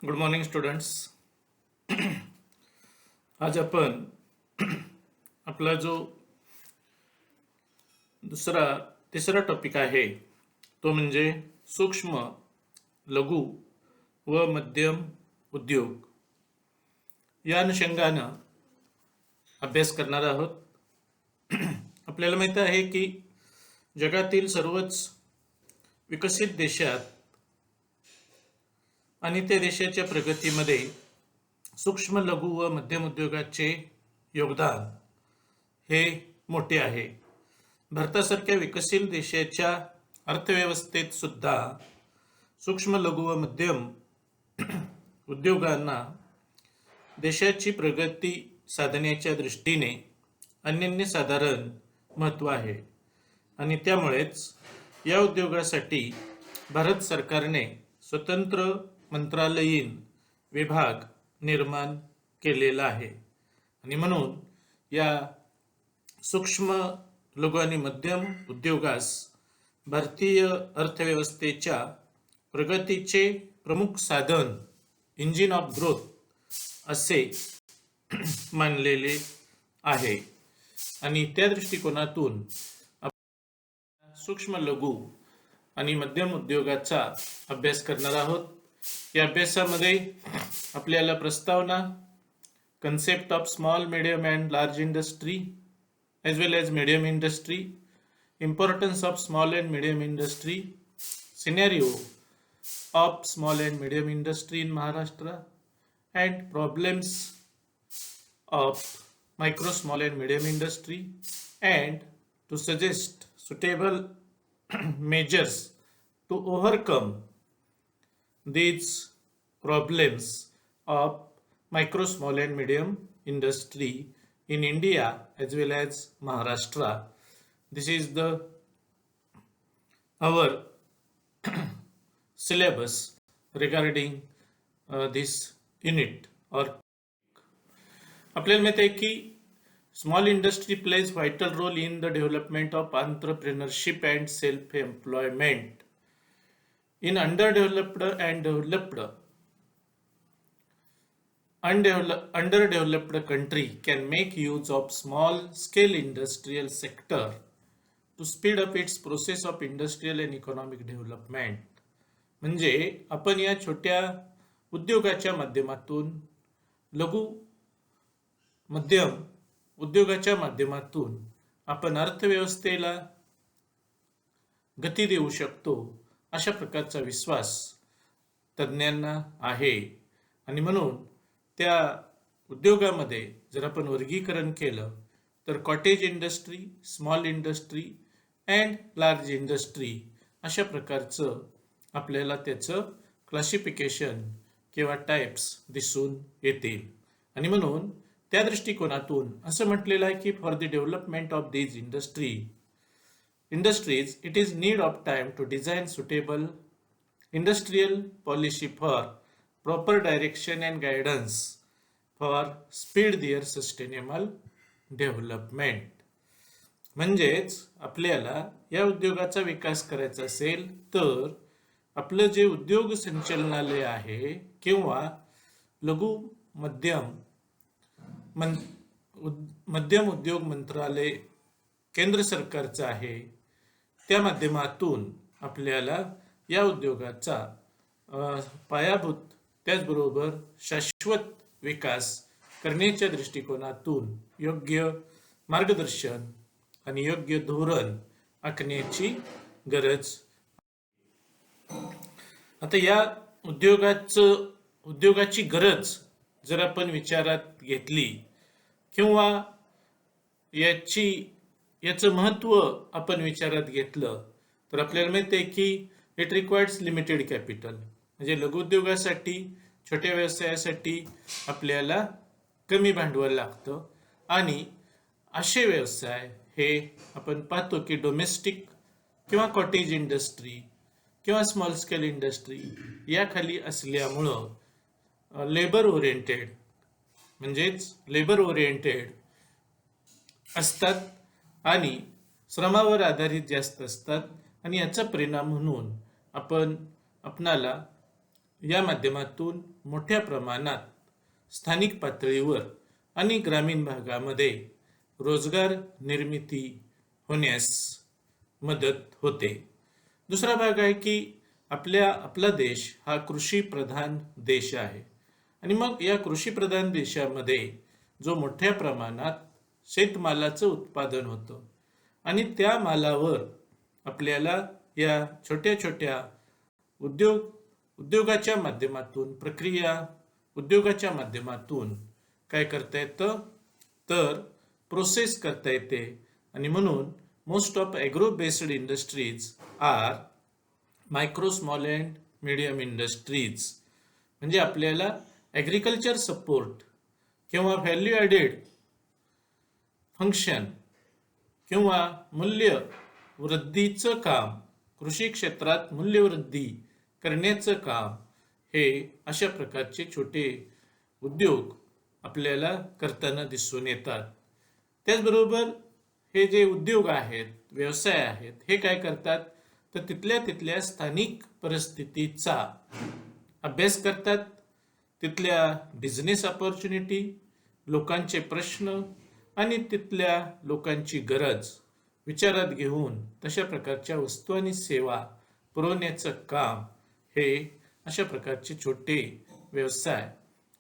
Good morning students. आज आपण आपला जो तिसरा टॉपिक आहे तो म्हणजे सूक्ष्म, लघु व मध्यम उद्योग या अनुषंगानं अभ्यास करणार आहोत. आपल्याला माहिती आहे की जगातील सर्वच विकसित देशात आणि त्या देशाच्या प्रगतीमध्ये सूक्ष्म, लघु व मध्यम उद्योगाचे योगदान हे मोठे आहे. भारतासारख्या विकसित देशाच्या अर्थव्यवस्थेत सुद्धा सूक्ष्म, लघु व मध्यम उद्योगांना देशाची प्रगती साधण्याच्या दृष्टीने अनन्यसाधारण महत्त्व आहे आणि त्यामुळेच या उद्योगासाठी भारत सरकारने स्वतंत्र मंत्रालयीन विभाग निर्माण केलेला आहे आणि म्हणून या सूक्ष्म, लघु आणि मध्यम उद्योगास भारतीय अर्थव्यवस्थेच्या प्रगतीचे प्रमुख साधन, इंजिन ऑफ ग्रोथ असे मानलेले आहे आणि त्या दृष्टिकोनातून सूक्ष्म, लघु आणि मध्यम उद्योगाचा अभ्यास करणार आहोत. या अभ्यासामध्ये आपल्याला प्रस्तावना, concept of small, medium and large industry as well as medium industry, importance of small and medium industry, scenario of small and medium industry in Maharashtra, and problems of micro, small and medium industry, and to suggest suitable measures to overcome these problems of micro, small and medium industry in India as well as Maharashtra. This is our syllabus regarding this unit. or आपल्याला माहिती आहे की small industry plays vital role in the development of entrepreneurship and self employment in underdeveloped and underdeveloped country can make use of small scale industrial sector to speed up its process of industrial and economic development. म्हणजे आपण या छोट्या उद्योगाच्या माध्यमातून, लघु मध्यम उद्योगाच्या माध्यमातून आपण अर्थव्यवस्थेला गती देऊ शकतो अशा प्रकारचा विश्वास तज्ज्ञांना आहे आणि म्हणून त्या उद्योगामध्ये जर आपण वर्गीकरण केलं तर cottage industry, small industry and large industry अशा प्रकारचं आपल्याला त्याचं क्लासिफिकेशन किंवा टाइप्स दिसून येतील आणि म्हणून त्या दृष्टिकोनातून असं म्हटलेलं आहे की for the development of these industries, it is need of time to design suitable industrial policy for proper direction and guidance for speed their sustainable development. म्हणजेच आपल्याला या उद्योगाचा विकास करायचा असेल तर आपलं जे उद्योग संचालनालय आहे किंवा लघु मध्यम उद्योग मंत्रालय केंद्र सरकारचं आहे, त्या माध्यमातून आपल्याला या उद्योगाचा पायाभूत त्याचबरोबर शाश्वत विकास करण्याच्या दृष्टिकोनातून योग्य मार्गदर्शन आणि योग्य धोरण आखण्याची गरज. आता या उद्योगाची गरज जर आपण विचारात घेतली किंवा याचं महत्त्व आपण विचारात घेतलं तर आपल्याला माहिती आहे की इट रिक्वायर्स लिमिटेड कॅपिटल. म्हणजे लघुउद्योगासाठी, छोट्या व्यवसायासाठी आपल्याला कमी भांडवल लागतं आणि असे व्यवसाय हे आपण पाहतो की डोमेस्टिक किंवा कॉटेज इंडस्ट्री किंवा स्मॉल स्केल इंडस्ट्री याखाली असल्यामुळं लेबर ओरिएंटेड असतात आणि श्रमावर आधारित जास्त असतात आणि याचा परिणाम म्हणून आपणाला या माध्यमातून मोठ्या प्रमाणात स्थानिक पातळीवर आणि ग्रामीण भागामध्ये रोजगार निर्मिती होण्यास मदत होते. दुसरा भाग आहे की आपला देश हा कृषी प्रधान देश आहे आणि मग या कृषी प्रधान देशामध्ये जो मोठ्या प्रमाणात शेतमालाचं उत्पादन होतं आणि त्या मालावर आपल्याला या छोट्या छोट्या उद्योगाच्या माध्यमातून प्रक्रिया उद्योगाच्या माध्यमातून काय करता येतं तर प्रोसेस करता येते आणि म्हणून most of agro based industries are micro small and medium industries. म्हणजे आपल्याला ॲग्रिकल्चर सपोर्ट किंवा व्हॅल्यू ॲडेड फंक्शन किंवा मूल्य वृद्धीचं काम, कृषी क्षेत्रात मूल्यवृद्धी करण्याचं काम हे अशा प्रकारचे छोटे उद्योग आपल्याला करताना दिसून येतात. त्याचबरोबर हे जे उद्योग आहेत, व्यवसाय आहेत, हे काय करतात तर तिथल्या स्थानिक परिस्थितीचा अभ्यास करतात, तिथल्या बिझनेस ऑपॉर्च्युनिटी, लोकांचे प्रश्न आणि तिथल्या लोकांची गरज विचारात घेऊन तशा प्रकारच्या वस्तू आणि सेवा पुरवण्याचं काम हे अशा प्रकारचे छोटे व्यवसाय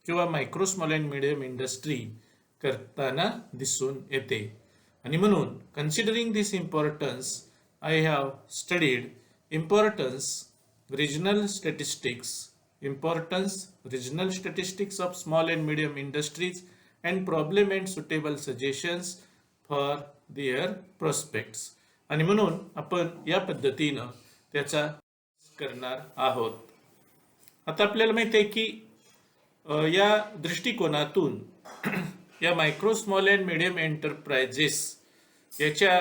किंवा micro small and medium industry करताना दिसून येते. आणि म्हणून considering this importance I have studied importance regional statistics of small and medium industries and problem and suitable suggestions for their prospects. आणि म्हणून आपण या पद्धतीनं त्याचा करणार आहोत. आता आपल्याला माहिती आहे की या दृष्टिकोनातून या micro small and medium enterprises याच्या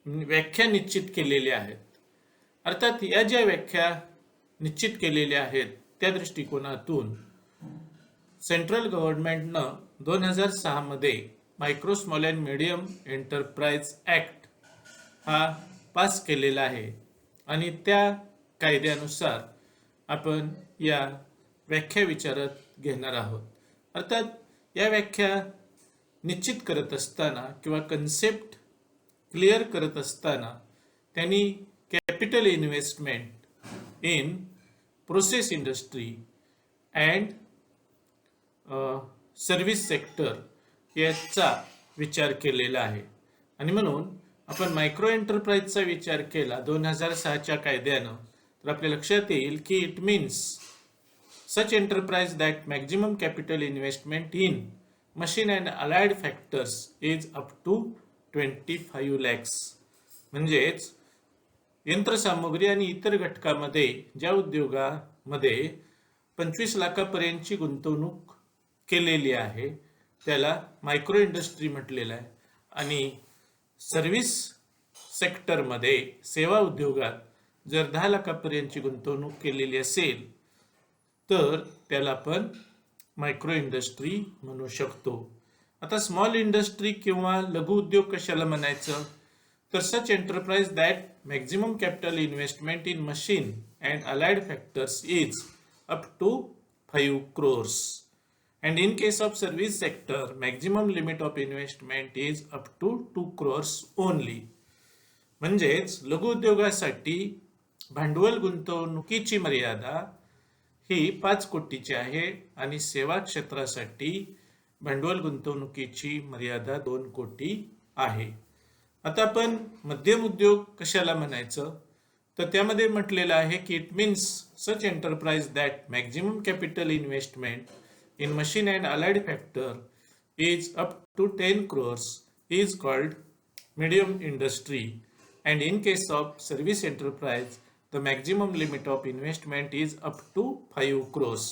व्याख्या निश्चित केलेल्या आहेत. अर्थात या ज्या व्याख्या निश्चित केलेल्या आहेत त्या दृष्टिकोनातून सेंट्रल गव्हर्नमेंटनं 2006 मध्ये micro small and medium enterprise act हा पास केलेला आहे आणि त्या कायद्यानुसार आपण या व्याख्या विचारात घेणार आहोत. अर्थात या व्याख्या निश्चित करत असताना किंवा कन्सेप्ट क्लिअर करत असताना त्यांनी capital investment in process industry and service sector याचा विचार केलेला आहे. आणि म्हणून आपण मायक्रो एंटरप्राइजचा विचार केला 2006च्या कायद्यानं तर आपल्या लक्षात येईल की it means such enterprise that maximum capital investment in machine and allied factors is up to 25 lakhs. म्हणजेच यंत्रसामुग्री आणि इतर घटकामध्ये ज्या उद्योगामध्ये 25 लाखापर्यंतची गुंतवणूक केलेली आहे त्याला मायक्रो इंडस्ट्री म्हटलेलं आहे. आणि सर्व्हिस सेक्टरमध्ये सेवा उद्योगात जर 10 लाखापर्यंतची गुंतवणूक केलेली असेल तर त्याला आपण मायक्रो इंडस्ट्री म्हणू शकतो. आता स्मॉल इंडस्ट्री किंवा लघु उद्योग कशाला म्हणायचं तर such enterprise that maximum capital investment in machine and allied factors is up to 5 crores and in case of service sector maximum limit of investment is up to 2 crores only. म्हणजेच लघु उद्योगासाठी भांडवल गुंतवणुकीची मर्यादा ही 5 कोटीची आहे आणि सेवा क्षेत्रासाठी भांडवल गुंतवणुकीची मर्यादा 2 कोटी आहे. आता आपण मध्यम उद्योग कशाला म्हणायचं तर त्यामध्ये म्हटलेलं आहे की it means such enterprise that maximum capital investment in machine and allied factor is up to 10 crores is called medium industry and in case of service enterprise the maximum limit of investment is up to 5 crores.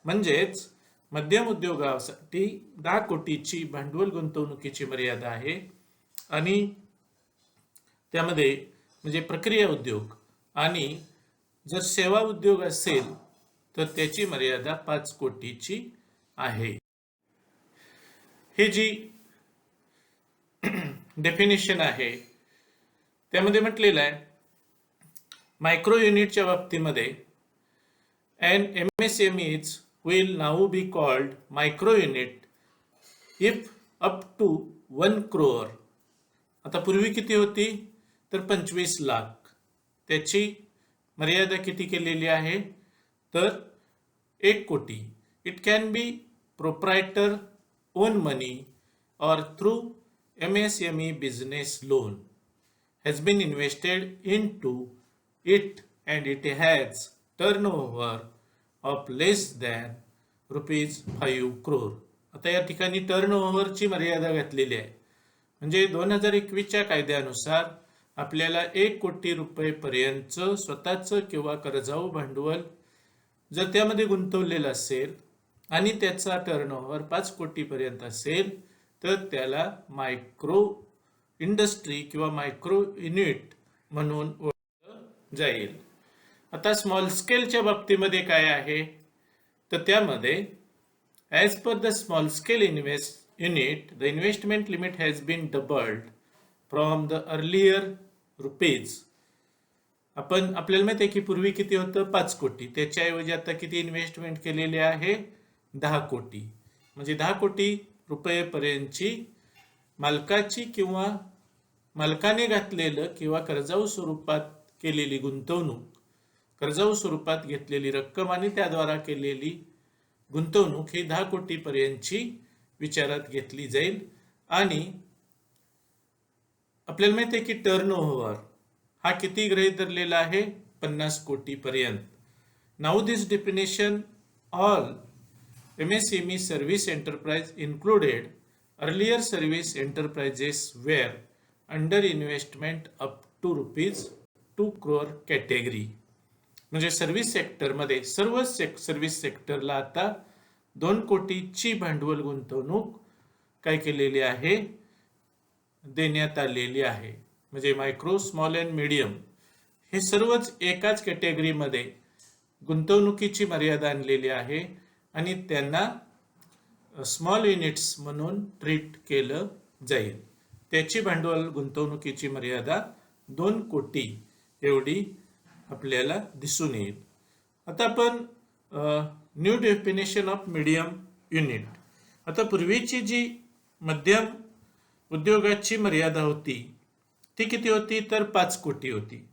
म्हणजेच मध्यम उद्योगासाठी 10 कोटीची भांडवल गुंतवणुकीची मर्यादा आहे आणि त्यामध्ये म्हणजे प्रक्रिया उद्योग आणि जर सेवा उद्योग असेल तर त्याची मर्यादा 5 कोटीची आहे. हे जी डेफिनेशन आहे त्यामध्ये म्हटलेलं आहे मायक्रो युनिटच्या बाबतीमध्ये and MSMEs will now be called micro unit if up to 1 crore. आता पूर्वी किती होती तर 25 लाख. त्याची मर्यादा किती केलेली आहे तर 1 कोटी. It can be proprietor on money or through MSME business loan has been invested into it and it has turnover of less than rupees 5 crore. आता या ठिकाणी टर्नओव्हरची मर्यादा घातलेली आहे. म्हणजे 2021च्या कायद्यानुसार आपल्याला 1 कोटी रुपये पर्यंत स्वतःचं किंवा कर्जाऊ भांडवल जर त्यामध्ये गुंतवलेलं असेल आणि त्याचा टर्नओव्हर 5 कोटी पर्यंत असेल तर त्याला मायक्रो इंडस्ट्री किंवा मायक्रो युनिट म्हणून ओळखलं जाईल. आता स्मॉल स्केलच्या बाबतीमध्ये काय आहे तर त्यामध्ये as per the small scale unit the investment limit has been doubled from the earlier rupees. आपल्याला माहिती आहे की पूर्वी किती होतं 5 कोटी. त्याच्याऐवजी आता किती इन्व्हेस्टमेंट केलेली आहे 10 कोटी. म्हणजे 10 कोटी रुपयेपर्यंतची मालकाची किंवा मालकाने घातलेलं किंवा कर्जाऊ स्वरूपात केलेली गुंतवणूक, कर्जाऊ स्वरूपात घेतलेली रक्कम आणि त्याद्वारा केलेली गुंतवणूक ही 10 कोटीपर्यंतची विचारात घेतली जाईल. आणि आपल्याला माहिती आहे की टर्नओव्हर हा किती गृहीत धरलेला आहे 50 कोटीपर्यंत. Now this definition all MSME service enterprise included earlier service enterprises were under investment up to rupees 2 crore category. म्हणजे सर्व्हिस सेक्टरमध्ये सर्व सर्व्हिस सेक्टरला आता 2 कोटीची भांडवल गुंतवणूक काय केलेली आहे देण्यात आलेली आहे. म्हणजे मायक्रो स्मॉल अँड मीडियम हे सर्वच एकाच कॅटेगरीमध्ये गुंतवणुकीची मर्यादा आणलेली आहे आणि त्यांना स्मॉल युनिट्स म्हणून ट्रीट केलं जाईल. त्याची भांडवल गुंतवणुकीची मर्यादा 2 कोटी एवढी आपल्याला दिसून येईल. आता आपण new definition of medium unit. आता पूर्वीची जी मध्यम उद्योगाची मर्यादा होती ती किती होती तर 5 कोटी होती.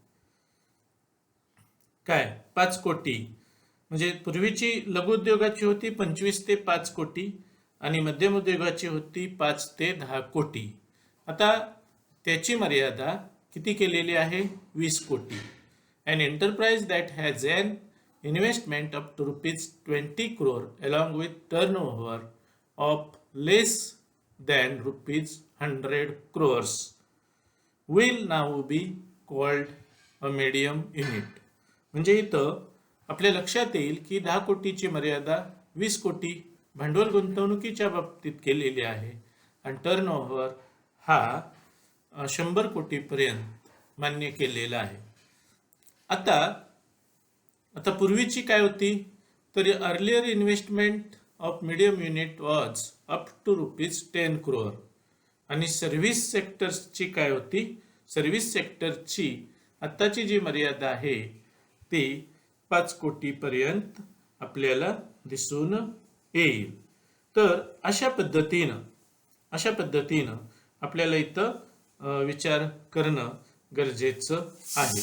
काय 5 कोटी म्हणजे पूर्वीची लघु उद्योगाची होती 25 ते 5 कोटी आणि मध्यम उद्योगाची होती 5 ते 10 कोटी. आता त्याची मर्यादा किती केलेली आहे 20 कोटी. An enterprise that has an investment up to rupees 20 crore along with turnover of less than rupees 100 crores will now be called a medium unit. म्हणजे इथं आपल्या लक्षात येईल की 10 कोटीची मर्यादा 20 कोटी भांडवल गुंतवणुकीच्या बाबतीत केलेली आहे आणि टर्नओव्हर हा 100 कोटीपर्यंत मान्य केलेला आहे. आता पूर्वीची काय होती तर earlier investment of medium unit was up to rupees 10 crore आणि सर्व्हिस सेक्टरची काय होती सर्व्हिस सेक्टरची आत्ताची जी मर्यादा आहे ती 5 कोटीपर्यंत आपल्याला दिसून येईल. तर अशा पद्धतीनं आपल्याला इथं विचार करणं गरजेचं आहे.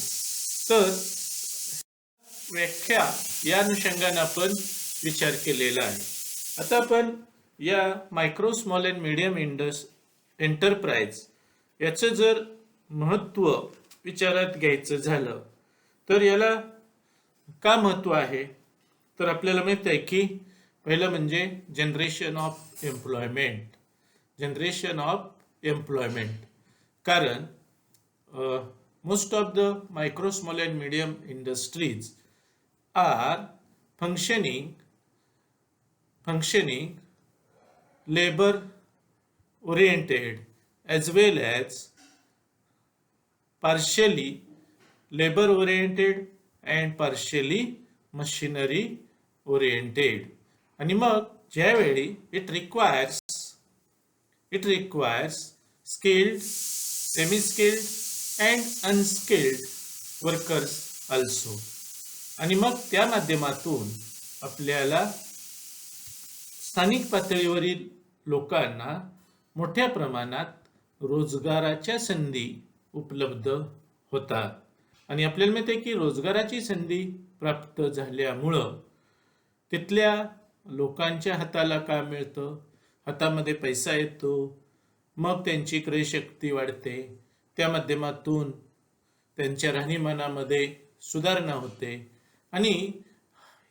तर व्याख्या या अनुषंगाने आपण विचार केलेला आहे. आता आपण या micro small and medium enterprise याचं जर महत्त्व विचारात घ्यायचं झालं तर याला का महत्त्व आहे तर आपल्याला माहित आहे की पहिलं म्हणजे जनरेशन ऑफ एम्प्लॉयमेंट. कारण most of the micro, small and medium industries are functioning labor oriented as well as partially labor oriented and partially machinery oriented. आणि मग ज्यावेळी it requires skilled, semi skilled and unskilled workers also. आणि मग त्या माध्यमातून आपल्याला स्थानिक पातळीवरील लोकांना मोठ्या प्रमाणात रोजगाराच्या संधी उपलब्ध होतात. आणि आपल्याला माहिती आहे की रोजगाराची संधी प्राप्त झाल्यामुळं तिथल्या लोकांच्या हाताला काम मिळतं, हातामध्ये पैसा येतो, मग त्यांची क्रयशक्ती वाढते, त्या माध्यमातून त्यांच्या राहणीमानामध्ये सुधारणा होते आणि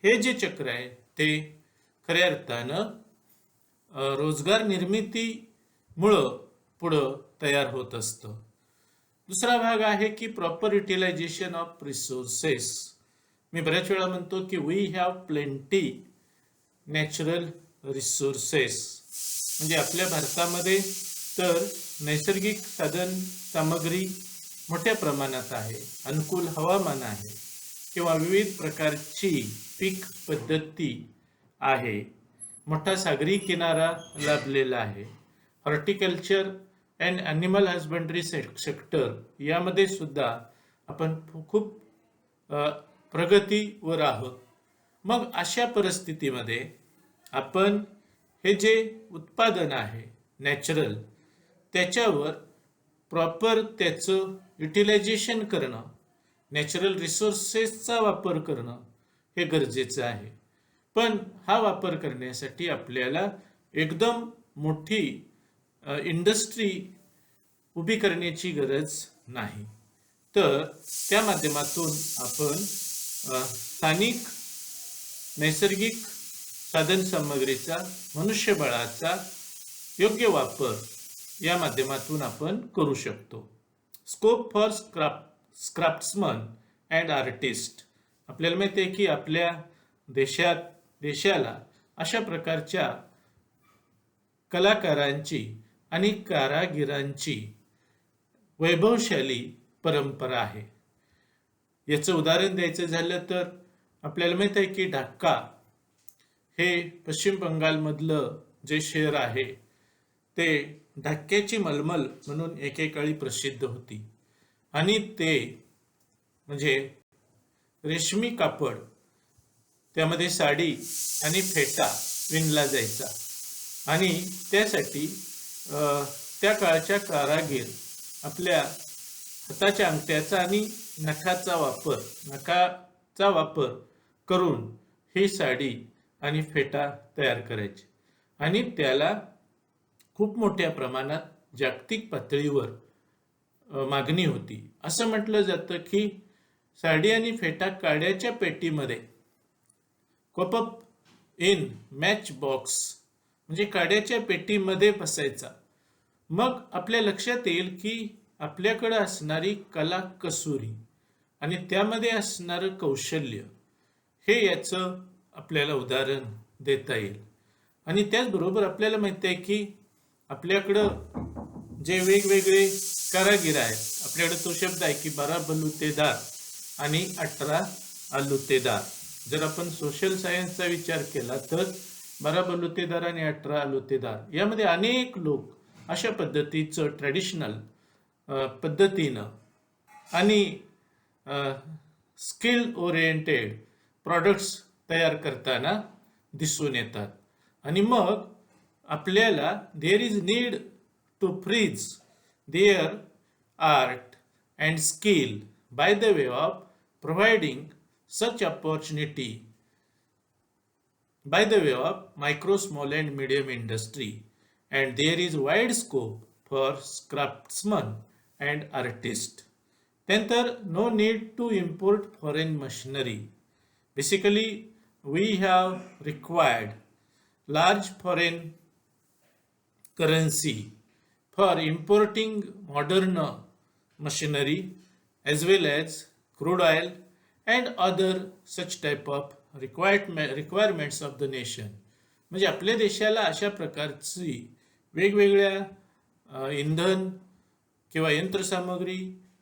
हे जे चक्र आहे ते खऱ्या अर्थानं रोजगार निर्मितीमुळं पुढं तयार होत असतं. दुसरा भाग आहे की प्रॉपर युटिलायझेशन ऑफ रिसोर्सेस. मी बऱ्याच वेळा म्हणतो की we have plenty natural resources. म्हणजे आपल्या भारतामध्ये तर नैसर्गिक साधन सामग्री मोठ्या प्रमाणात आहे, अनुकूल हवामान आहे किंवा विविध प्रकारची पीक पद्धती आहे, मोठा सागरी किनारा लाभलेला आहे, horticulture and animal husbandry sector यामध्ये सुद्धा आपण खूप प्रगतीवर आहोत. मग अशा परिस्थितीमध्ये आपण हे जे उत्पादन आहे नॅचरल, त्याच्यावर प्रॉपर त्याचं युटिलायझेशन करणं, नॅचरल रिसोर्सेसचा वापर करणं हे गरजेचं आहे. पण हा वापर करण्यासाठी आपल्याला एकदम मोठी इंडस्ट्री उभी करण्याची गरज नाही. तर त्या माध्यमातून आपण स्थानिक नैसर्गिक साधनसामग्रीचा, मनुष्यबळाचा योग्य वापर या माध्यमातून आपण करू शकतो. Scope for craftsman and artist. आपल्याला माहिती आहे की आपल्या देशाला अशा प्रकारच्या कलाकारांची आणि कारागिरांची वैभवशाली परंपरा आहे. याचं उदाहरण द्यायचं झालं तर आपल्याला माहिती आहे की ढाका हे पश्चिम बंगालमधलं जे शहर आहे ते ढाक्याची मलमल म्हणून एकेकाळी प्रसिद्ध होती. आणि ते म्हणजे रेशमी कापड, त्यामध्ये साडी आणि फेटा विणला जायचा. आणि त्यासाठी त्या काळच्या कारागीर आपल्या हाताच्या अंगठ्याचा आणि नखाचा वापर करून ही साडी आणि फेटा तयार करायचे. आणि त्याला खूप मोठ्या प्रमाणात जागतिक पातळीवर मागणी होती. असं म्हटलं जातं की साडी आणि फेटा काड्याच्या पेटीमध्ये कॉपअप इन मॅच बॉक्स म्हणजे काड्याच्या पेटीमध्ये बसायचा. मग आपल्या लक्षात येईल की आपल्याकडे असणारी कला कसुरी आणि त्यामध्ये असणारं कौशल्य हे याचं आपल्याला उदाहरण देता येईल. आणि त्याचबरोबर आपल्याला माहिती आहे की आपल्याकडं जे वेगवेगळे कारागीर आहेत, आपल्याकडे तो शब्द आहे की 12 बलुतेदार आणि 18 आलुतेदार. जर आपण सोशल सायन्सचा विचार केला तर 12 बलुतेदार आणि 18 आलुतेदार यामध्ये अनेक लोक अशा पद्धतीचं ट्रॅडिशनल पद्धतीनं आणि स्किल ओरिएंटेड प्रॉडक्ट्स तयार करताना दिसून येतात. आणि मग आपल्याला there is need to freeze their art and skill by the way of providing such opportunity by the way of micro, small and medium industry, and there is wide scope for craftsmen and artists. Then no need to import foreign machinery. Basically, we have required large foreign currency for importing modern machinery as well as crude oil and other such type of requirements of the nation. म्हणजे आपल्या देशाला अशा प्रकारची वेगवेगळ्या इंधन किंवा यंत्रसामग्री,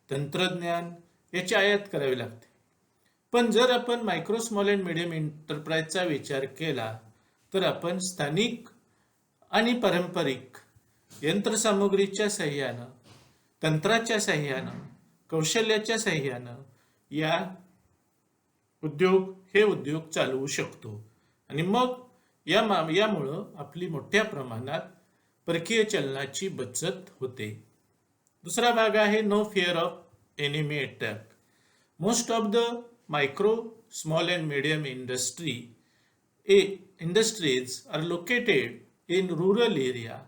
तंत्रज्ञान याची आयात करावी लागते. पण जर आपण मायक्रो, स्मॉल अँड मीडियम एंटरप्राइजचा विचार केला तर आपण स्थानिक आणि पारंपरिक यंत्रसामुग्रीच्या साह्यानं, तंत्राच्या साह्यानं, कौशल्याच्या साह्यानं या हे उद्योग चालवू शकतो आणि मग यामुळं आपली मोठ्या प्रमाणात परकीय चलनाची बचत होते. दुसरा भाग आहे no fear of enemy attack. Most of the micro small and medium industries are located in rural area,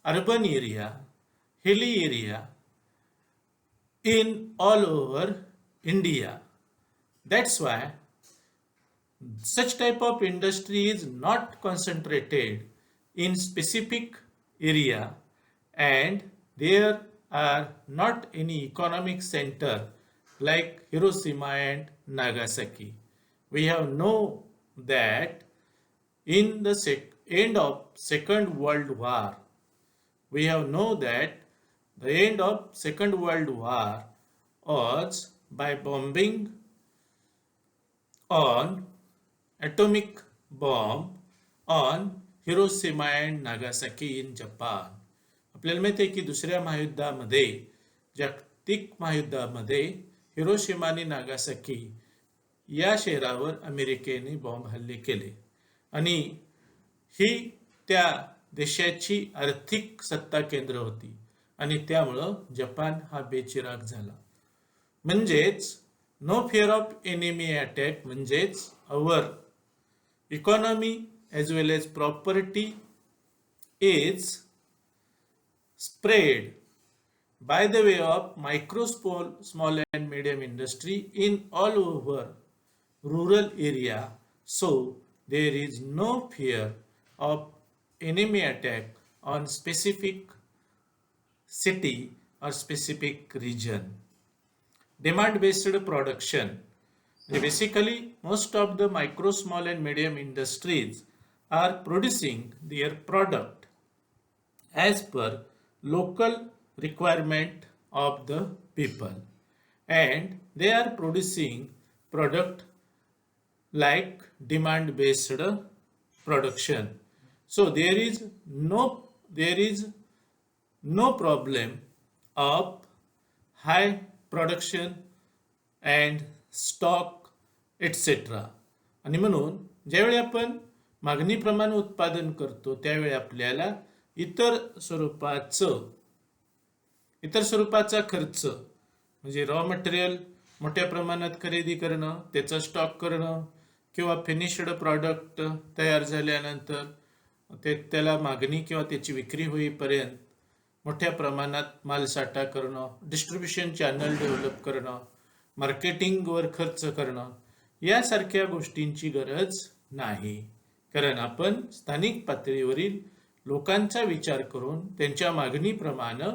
urban area, hilly area, in all over India. That's why such type of industry is not concentrated in specific area, and there are not any economic center like Hiroshima and Nagasaki. We have know that in the end of Second World War, we have know that the end of Second World War was by bombing on atomic bomb on Hiroshima and Nagasaki in Japan. आपल्याला माहिती आहे की दुसऱ्या महायुद्धामध्ये, जागतिक महायुद्धामध्ये Hiroshima आणि Nagasaki या शहरावर अमेरिकेने बॉम्ब हल्ले केले आणि ही त्या देशाची आर्थिक सत्ता केंद्र होती आणि त्यामुळं जपान हा बेचिराग झाला. म्हणजेच no fear of enemy attack म्हणजेच our economy as well as property is spread by the way of micro, small and medium industry in all over rural area. So there is no fear of enemy attack on specific city or specific region. Demand based production. Basically, most of the micro, small and medium industries are producing their product as per local requirement of the people, and they are producing product like demand based production. So there is no problem of high production and stock etc. आणि म्हणून ज्यावेळी आपण मागणीप्रमाणे उत्पादन करतो त्यावेळी आपल्याला इतर स्वरूपाचा खर्च म्हणजे रॉ मटेरियल मोठ्या प्रमाणात खरेदी करणं, त्याचा स्टॉक करणं किंवा फिनिश्ड प्रॉडक्ट तयार झाल्यानंतर त्याला मागणी किंवा त्याची विक्री होईपर्यंत मोठ्या प्रमाणात मालसाठा करणं, डिस्ट्रीब्युशन चॅनल डेव्हलप करणं, मार्केटिंगवर खर्च करणं यासारख्या गोष्टींची गरज नाही, कारण आपण स्थानिक पातळीवरील लोकांचा विचार करून त्यांच्या मागणीप्रमाणे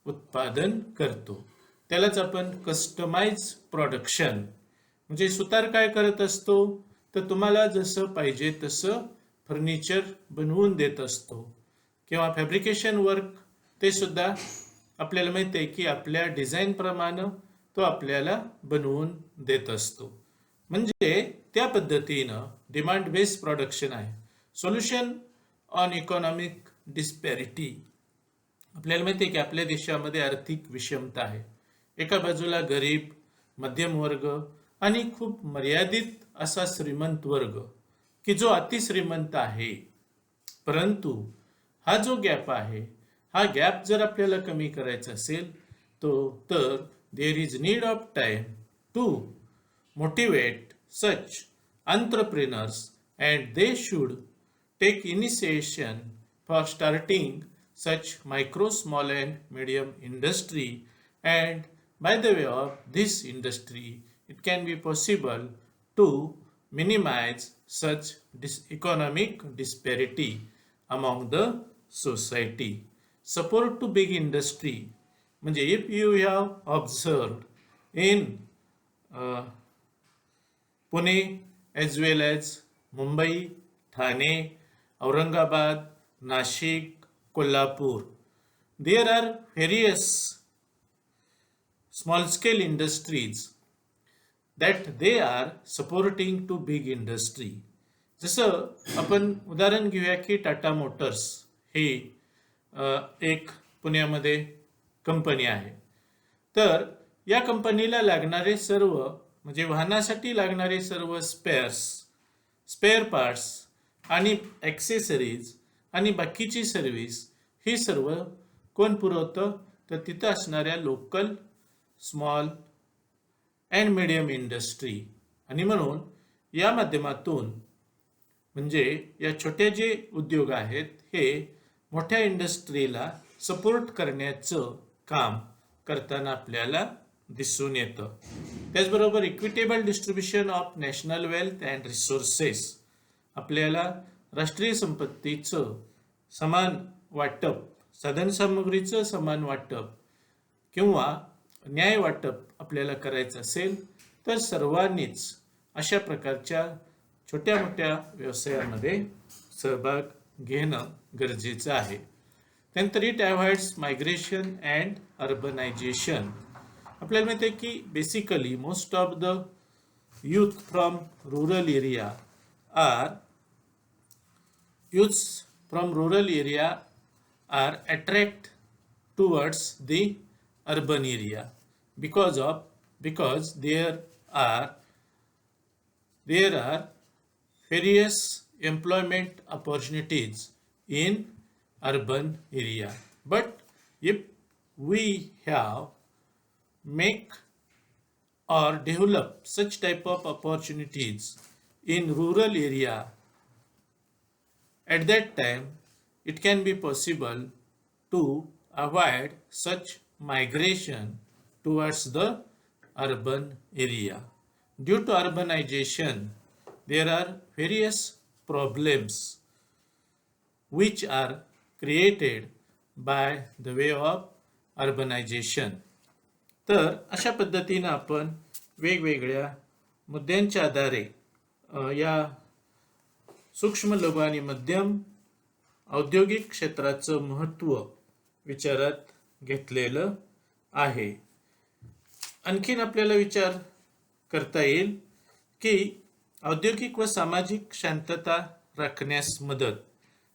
उत्पादन करतो. त्यालाच आपण कस्टमाइज प्रोडक्शन म्हणजे सुतार काय करत असतो तर तुम्हाला जसं पाहिजे तसं फर्निचर बनवून देत असतो किंवा फॅब्रिकेशन वर्क ते सुद्धा आपल्याला माहिती आहे की आपल्या डिझाईन प्रमाणे तो आपल्याला बनवून देत असतो. म्हणजे त्या पद्धतीनं डिमांड बेस्ड प्रोडक्शन आहे. Solution on economic डिस्पॅरिटी. आपल्याला माहिती आहे की आपल्या देशामध्ये आर्थिक विषमता आहे. एका बाजूला गरीब, मध्यम वर्ग आणि खूप मर्यादित असा श्रीमंत वर्ग की जो अतिश्रीमंत आहे. परंतु हा जो गॅप आहे, हा गॅप जर आपल्याला कमी करायचा असेल तर there is need of time to motivate such entrepreneurs, and they should take initiation for starting such micro, small and medium industry, and by the way of this industry it can be possible to minimize such economic disparity among the society. Support to big industry म्हणजे if you have observed in Pune as well as Mumbai, Thane, Aurangabad, Nashik, Kolhapur, there are various small scale industries that they are supporting to big industry. जसं आपण उदाहरण घेऊया की Tata Motors ही एक पुण्यामध्ये company आहे. तर या कंपनीला लागणारे सर्व म्हणजे वाहनासाठी लागणारे सर्व स्पेअर पार्ट्स आणि ॲक्सेसरीज आणि बाकीची सर्व्हिस ही सर्व कोण पुरवतं? तर तिथं असणाऱ्या local small and medium industry. आणि म्हणून या माध्यमातून म्हणजे या छोटे जे उद्योग आहेत हे मोठ्या इंडस्ट्रीला सपोर्ट करण्याचं काम करताना आपल्याला दिसून येतं. त्याचबरोबर equitable distribution of national wealth and resources, आपल्याला राष्ट्रीय संपत्तीचं समान वाटप, साधनसामुग्रीचं समान वाटप किंवा न्याय वाटप आपल्याला करायचं असेल तर सर्वांनीच अशा प्रकारच्या छोट्या मोठ्या व्यवसायामध्ये सहभाग घेणं गरजेचं आहे. त्यानंतर it avoids migration and urbanisation. आपल्याला माहिती आहे की basically most of the youth from rural area are attract towards the urban area because there are various employment opportunities in urban area. But if we have make or develop such type of opportunities in rural area, at that time it can be possible to avoid such migration towards the urban area. Due to urbanization, there are various problems which are created by the way of urbanization. तर अशा पद्धतीनं आपण वेगवेगळ्या मुद्द्यांच्या आधारे या सूक्ष्म लघु आणि मध्यम औद्योगिक क्षेत्राचं महत्त्व विचारात घेतलेलं आहे. आणखीन आपल्याला विचार करता येईल की औद्योगिक व सामाजिक शांतता राखण्यास मदत.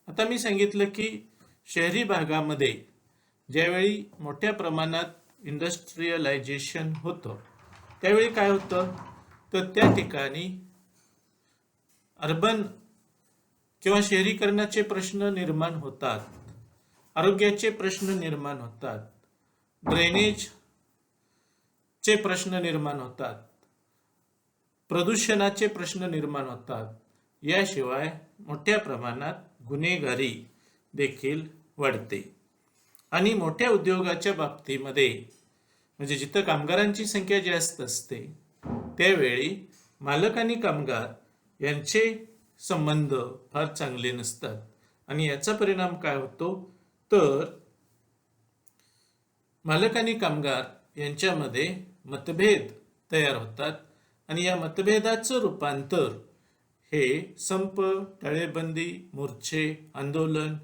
आता मी सांगितलं की शहरी भागामध्ये ज्यावेळी मोठ्या प्रमाणात इंडस्ट्रियलायझेशन होतं त्यावेळी काय होतं तर त्या ठिकाणी अर्बन किंवा शहरीकरणाचे प्रश्न निर्माण होतात, आरोग्याचे प्रश्न निर्माण होतात, ड्रेनेजचे प्रश्न निर्माण होतात, प्रदूषणाचे प्रश्न निर्माण होतात. याशिवाय मोठ्या प्रमाणात गुन्हेगारी देखील वाढते. आणि मोठ्या उद्योगाच्या बाबतीमध्ये म्हणजे जिथं कामगारांची संख्या जास्त असते त्यावेळी मालक आणि कामगार यांचे संबंध फार चांगले नसतात. आणि याचा परिणाम काय होतो तर मालक आणि कामगार यांच्यामध्ये मतभेद तयार होतात आणि या मतभेदाचं रूपांतर हे संप, टाळेबंदी, मोर्चे, आंदोलन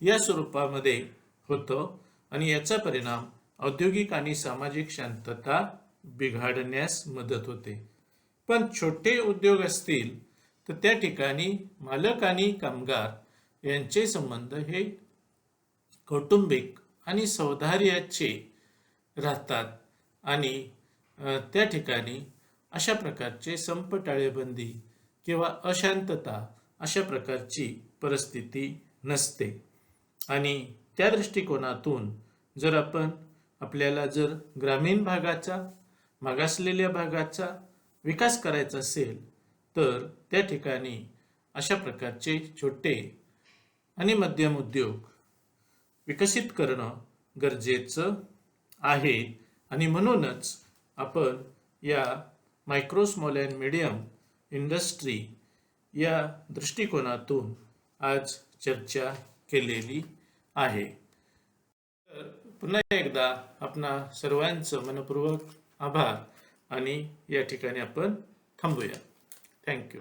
या स्वरूपामध्ये होतं आणि याचा परिणाम औद्योगिक आणि सामाजिक शांतता बिघडण्यास मदत होते. पण छोटे उद्योग असतील तर त्या ठिकाणी मालक आणि कामगार यांचे संबंध हे कौटुंबिक आणि सौहार्दाचे राहतात आणि त्या ठिकाणी अशा प्रकारचे संप, टाळेबंदी किंवा अशांतता अशा प्रकारची परिस्थिती नसते. आणि त्या दृष्टिकोनातून जर आपल्याला जर ग्रामीण भागाचा, मागासलेल्या भागाचा विकास करायचा असेल तर त्या ठिकाणी अशा प्रकारचे छोटे आणि मध्यम उद्योग विकसित करणं गरजेचं आहे. आणि म्हणूनच आपण या micro, small and medium industry या दृष्टिकोनातून आज चर्चा केलेली आहे. तर पुन्हा एकदा आपणा सर्वांचं मनपूर्वक आभार आणि या ठिकाणी आपण थांबूया. थँक्यू.